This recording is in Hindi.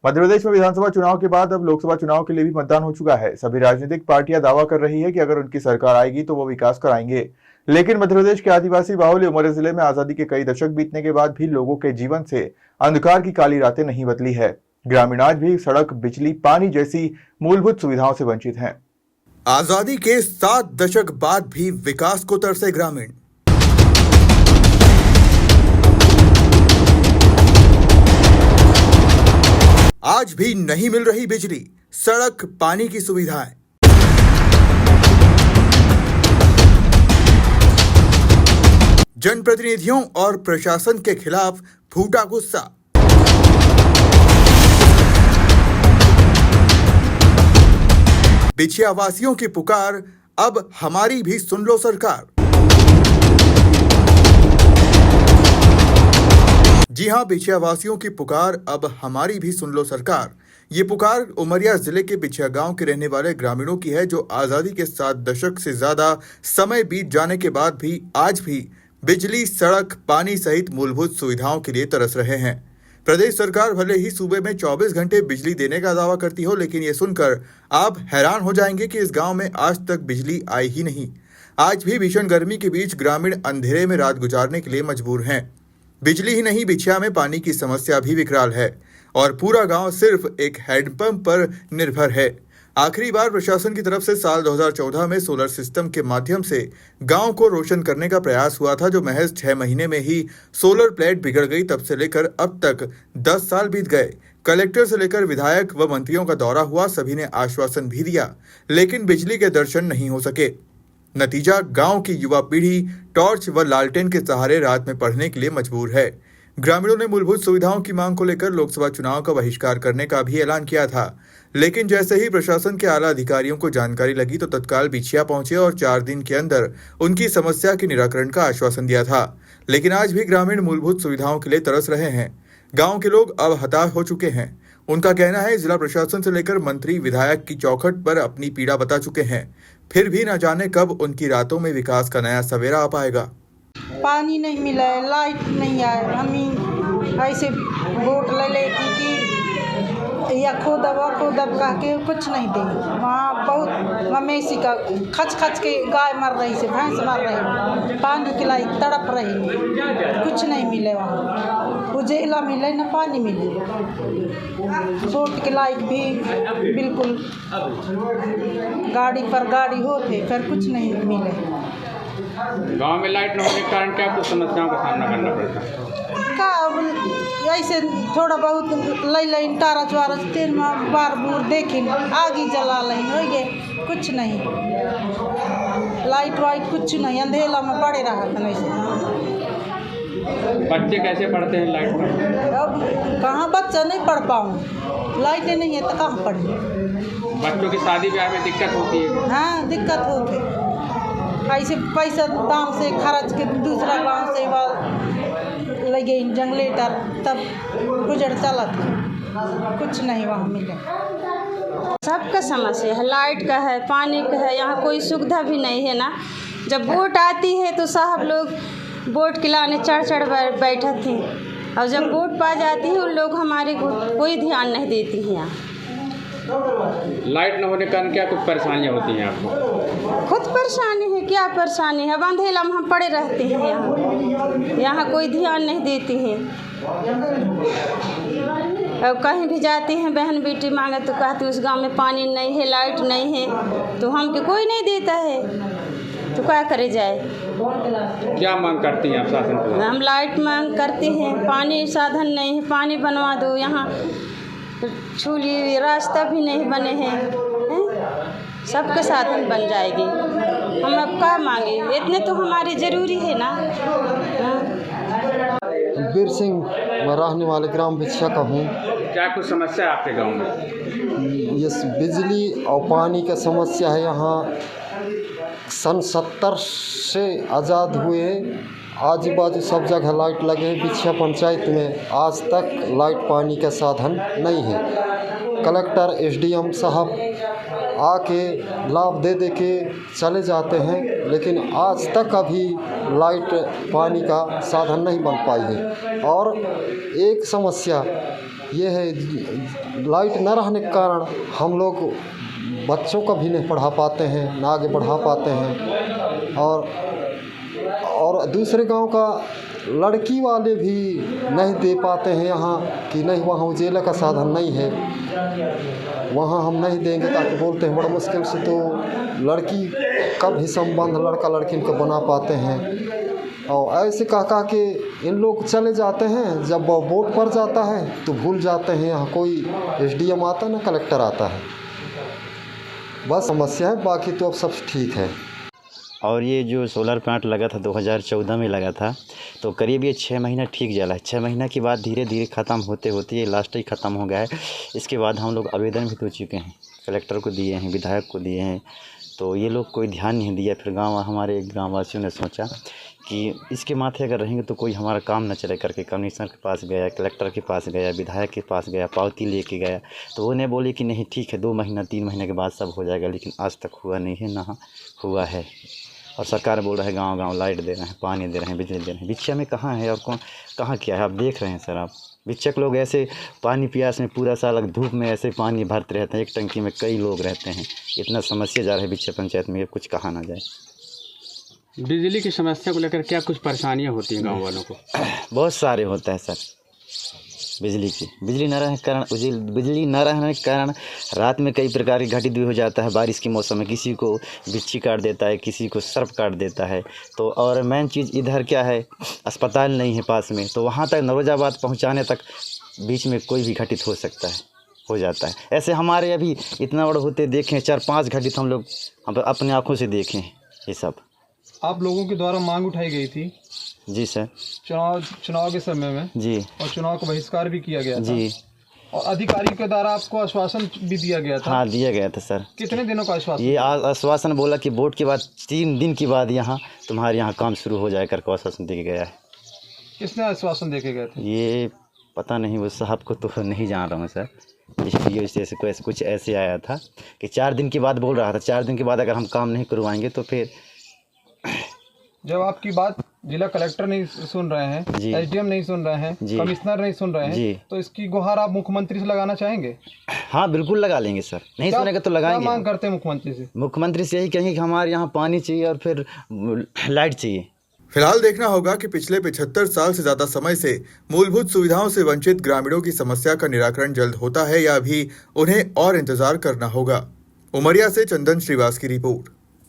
मध्य प्रदेश में विधानसभा चुनाव के बाद अब लोकसभा चुनाव के लिए भी मतदान हो चुका है। सभी राजनीतिक पार्टियां दावा कर रही है कि अगर उनकी सरकार आएगी तो वो विकास कराएंगे। लेकिन मध्य प्रदेश के आदिवासी बाहुल्य उमरिया जिले में आजादी के कई दशक बीतने के बाद भी लोगों के जीवन से अंधकार की काली रातें नहीं बदली है। ग्रामीण आज भी सड़क, बिजली, पानी जैसी मूलभूत सुविधाओं से वंचित हैं। आजादी के 7 दशक बाद भी विकास को तरसे ग्रामीण। आज भी नहीं मिल रही बिजली, सड़क, पानी की सुविधाएं। जनप्रतिनिधियों और प्रशासन के खिलाफ फूटा गुस्सा। बिछिया वासियों की पुकार, अब हमारी भी सुन लो सरकार। जी हां, बिछिया वासियों की पुकार, अब हमारी भी सुन लो सरकार। ये पुकार उमरिया जिले के बिछिया गांव के रहने वाले ग्रामीणों की है, जो आजादी के 7 दशक से ज्यादा समय बीत जाने के बाद भी आज भी बिजली, सड़क, पानी सहित मूलभूत सुविधाओं के लिए तरस रहे हैं। प्रदेश सरकार भले ही सूबे में 24 घंटे बिजली देने का दावा करती हो, लेकिन ये सुनकर आप हैरान हो जाएंगे कि इस गांव में आज तक बिजली आई ही नहीं। आज भी भीषण गर्मी के बीच ग्रामीण अंधेरे में रात गुजारने के लिए मजबूर हैं। बिजली ही नहीं, बिछिया में पानी की समस्या भी विकराल है और पूरा गांव सिर्फ एक हैंडपंप पर निर्भर है। आखिरी बार प्रशासन की तरफ से साल 2014 में सोलर सिस्टम के माध्यम से गांव को रोशन करने का प्रयास हुआ था, जो महज 6 महीने में ही सोलर प्लेट बिगड़ गई। तब से लेकर अब तक 10 साल बीत गए। कलेक्टर से लेकर विधायक व मंत्रियों का दौरा हुआ, सभी ने आश्वासन भी दिया, लेकिन बिजली के दर्शन नहीं हो सके। नतीजा, गांव की युवा पीढ़ी टॉर्च व लालटेन के सहारे रात में पढ़ने के लिए मजबूर है। ग्रामीणों ने मूलभूत सुविधाओं की मांग को लेकर लोकसभा चुनाव का बहिष्कार करने का भी ऐलान किया था, लेकिन जैसे ही प्रशासन के आला अधिकारियों को जानकारी लगी तो तत्काल बिछिया पहुंचे और 4 दिन के अंदर उनकी समस्या के निराकरण का आश्वासन दिया था। लेकिन आज भी ग्रामीण मूलभूत सुविधाओं के लिए तरस रहे हैं। गाँव के लोग अब हताश हो चुके हैं। उनका कहना है, जिला प्रशासन से लेकर मंत्री, विधायक की चौखट पर अपनी पीड़ा बता चुके हैं, फिर भी न जाने कब उनकी रातों में विकास का नया सवेरा आ पाएगा। पानी नहीं मिला है, लाइट नहीं आए, हम ऐसे वोट ले लेती कि या खुद कह के कुछ नहीं देंगे। वहाँ बहुत मवेशी का खच के गाय मर रही से, भैंस मर रही, पानी के लिए तड़प रही, कुछ नहीं मिले। वहाँ उजेला मिले न पानी मिले, वोट के लायक भी बिल्कुल गाड़ी पर गाड़ी होते, फिर कुछ नहीं मिले। गांव में लाइट न होने के कारण क्या कुछ समस्याओं का सामना करना पड़ता है? ऐसे थोड़ा बहुत लई टारच वारच तेल में बार बूर देखिन, आगी जला लें, हो गए, कुछ नहीं। लाइट वाइट कुछ नहीं, अंधेला में पड़े रहा था। ऐसे बच्चे कैसे पढ़ते हैं लाइट में? अब कहाँ बच्चा नहीं पढ़ पाऊँ, लाइटें नहीं है तो कहाँ पढ़े। बच्चों की शादी ब्याह में दिक्कत होती है? हाँ, दिक्कत होती है। ऐसे पैसा दाम से खर्च के दूसरा गांव से लगे जनरेटर, तब गुजर चला था, कुछ नहीं वहाँ मिले। सबका समस्या है, लाइट का है, पानी का है, यहाँ कोई सुविधा भी नहीं है ना। जब वोट आती है तो साहब लोग वोट खिलाने चढ़ बैठे थे, और जब वोट पा जाती है उन लोग हमारे को कोई ध्यान नहीं देती हैं। यहाँ लाइट न होने के कारण क्या कुछ परेशानियाँ होती हैं आपको? खुद परेशानी है, क्या परेशानी है, अंधेला में हम पड़े रहते हैं। यहाँ कोई ध्यान नहीं देती हैं। अब कहीं भी जाते हैं, बहन बेटी मांगे तो कहते उस गांव में पानी नहीं है, लाइट नहीं है, तो हमको कोई नहीं देता है, तो क्या करे जाए। क्या मांग करती हैं आप शासन को? हम लाइट मांग करते हैं, पानी साधन नहीं है, पानी बनवा दो। यहाँ छूली रास्ता भी नहीं बने हैं, सबके साधन बन जाएगी। हम अब क्या मांगे, इतने तो हमारे ज़रूरी है ना। वीर सिंह, मैं रहने वाले ग्राम बिछिया का हूँ। क्या कुछ समस्या है आपके गांव में? ये बिजली और पानी का समस्या है। यहाँ सन 70 से आज़ाद हुए, आजू बाजू सब जगह लाइट लगे। बिछिया पंचायत में आज तक लाइट पानी का साधन नहीं है। कलेक्टर एसडीएम साहब आके लाभ दे के चले जाते हैं, लेकिन आज तक अभी लाइट पानी का साधन नहीं बन पाई है। और एक समस्या ये है लाइट न रहने के कारण हम लोग बच्चों का भी नहीं पढ़ा पाते हैं, ना आगे बढ़ा पाते हैं। और दूसरे गांव का लड़की वाले भी नहीं दे पाते हैं यहाँ कि नहीं वहाँ उजेला का साधन नहीं है, वहाँ हम नहीं देंगे, ताकि बोलते हैं बड़ा मुश्किल से तो लड़की का भी संबंध लड़का लड़की को बना पाते हैं। और ऐसे कह के इन लोग चले जाते हैं, जब वोट पड़ जाता है तो भूल जाते हैं यहाँ कोई SDM आता ना कलेक्टर आता है। बस समस्या है, बाकी तो अब सब ठीक है। और ये जो सोलर प्लांट लगा था 2014 में लगा था, तो करीब ये 6 महीना ठीक चला है। 6 महीना के बाद धीरे धीरे ख़त्म होते होते ये लास्ट ही ख़त्म हो गया है। इसके बाद हम लोग आवेदन भी दे चुके हैं, कलेक्टर को दिए हैं, विधायक को दिए हैं, तो ये लोग कोई ध्यान नहीं दिया। फिर हमारे गाँव वासियों ने सोचा कि इसके माथे अगर रहेंगे तो कोई हमारा काम न चले करके कमिश्नर के पास गया, कलेक्टर के पास गया, विधायक के पास गया, पावती लेके गया, तो उन्हें बोले कि नहीं ठीक है 2 महीना 3 महीने के बाद सब हो जाएगा, लेकिन आज तक हुआ नहीं है, ना हुआ है। और सरकार बोल रहा है गांव-गांव लाइट दे रहे हैं, पानी दे रहे हैं, बिजली दे रहे हैं। बिछिया में कहाँ है और कहाँ क्या है, आप देख रहे हैं सर। आप बिच्छक लोग ऐसे पानी प्यास में पूरा साल धूप में ऐसे पानी भरते रहते हैं, एक टंकी में कई लोग रहते हैं। इतना समस्या जा रहा है बिच्छा पंचायत में, कुछ कहा ना जाए। बिजली की समस्या को लेकर क्या कुछ परेशानियां होती हैं गांव वालों को? बहुत सारे होता है सर। बिजली न रहने के कारण रात में कई प्रकार की घटित भी हो जाता है। बारिश के मौसम में किसी को बिच्छी काट देता है, किसी को सर्प काट देता है। तो और मेन चीज़ इधर क्या है, अस्पताल नहीं है पास में, तो वहाँ तक नौरोजाबाद पहुँचाने तक बीच में कोई भी घटित हो सकता है, हो जाता है। ऐसे हमारे अभी इतना बड़ा होते देखें 4-5 घटित हम लोग अपने आँखों से देखें ये सब। आप लोगों के द्वारा मांग उठाई गई थी जी सर, चुनाव के समय में जी, और चुनाव का बहिष्कार भी किया गया था जी, और अधिकारी के द्वारा आपको आश्वासन भी दिया गया था। हाँ दिया गया था सर। कितने दिनों का आश्वासन? ये आश्वासन बोला कि वोट के बाद 3 दिन के बाद तुम्हारे यहाँ काम शुरू हो जाए करके आश्वासन दिया गया है। किसने आश्वासन देके गए थे? ये पता नहीं, वो साहब को तो नहीं जान रहा हूँ सर। इसलिए कुछ ऐसे आया था कि 4 दिन के बाद बोल रहा था, 4 दिन के बाद अगर हम काम नहीं करवाएंगे तो फिर। जब आपकी बात जिला कलेक्टर नहीं सुन रहे हैं, SDM नहीं सुन रहे हैं, कमिश्नर नहीं सुन रहे हैं, तो इसकी गुहार आप मुख्यमंत्री से लगाना चाहेंगे? हाँ बिल्कुल लगा लेंगे सर, नहीं सुनेगा तो लगाएंगे। क्या मांग करते हैं मुख्यमंत्री से? मुख्यमंत्री से यही कहेंगे कि हमारे यहाँ पानी चाहिए और फिर लाइट चाहिए। फिलहाल देखना होगा कि पिछले 75 साल से ज्यादा समय से मूलभूत सुविधाओं से वंचित ग्रामीणों की समस्या का निराकरण जल्द होता है या अभी उन्हें और इंतजार करना होगा। उमरिया से चंदन श्रीवास की रिपोर्ट।